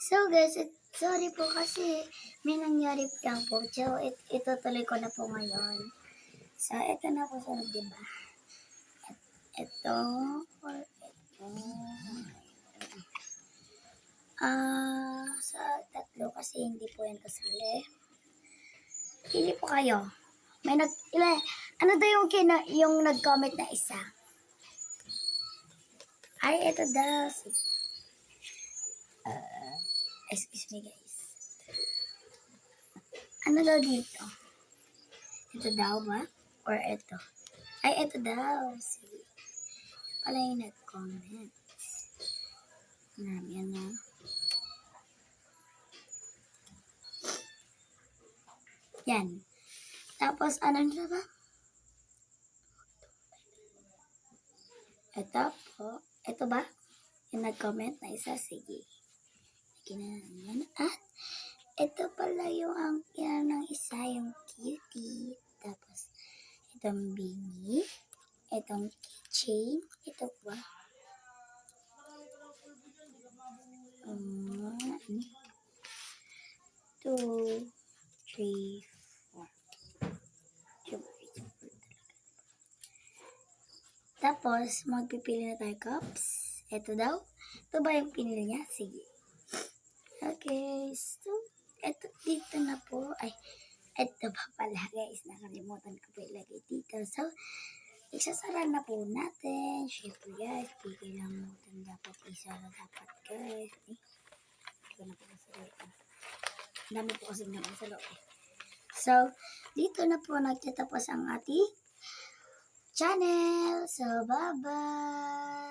So guys, sorry po kasi may nangyari lang po. So, itutuloy ko na po ngayon. So, ito na po sunod, diba? Ito, or ito. Sa tatlo kasi hindi po yan kasali. Pili po kayo. May ano daw yung nag-comment na isa? Ay, ito daw. Excuse me guys. Ano daw dito? Ito daw ba? Or ito? Ay, ito daw. Sige. Ito pala yung nag-comment. Yan na. Yan. Tapos, ano na ba? Ito po. Ito ba? Yung nag-comment na isa. Sige. Yan. At, ito pala yung yan ng isa, yung cutie. Tapos, itong beanie. Itong keychain. Ito ba? 2, 3, 4. Tapos, magpipili na tayo cups. Ito daw. Ito ba yung pinili niya? Sige. Okay. So, ito dito na po. Ay, ito pa pala guys. Nakalimutan ko pa ilagay dito. So, isasara na po natin. Siyempre guys, pigil lang natin dapat isara dapat guys. Hindi ko na po masarap. Dami po kasi naman sa loob. So, dito na po nagtatapos ang ating channel. So, bye-bye!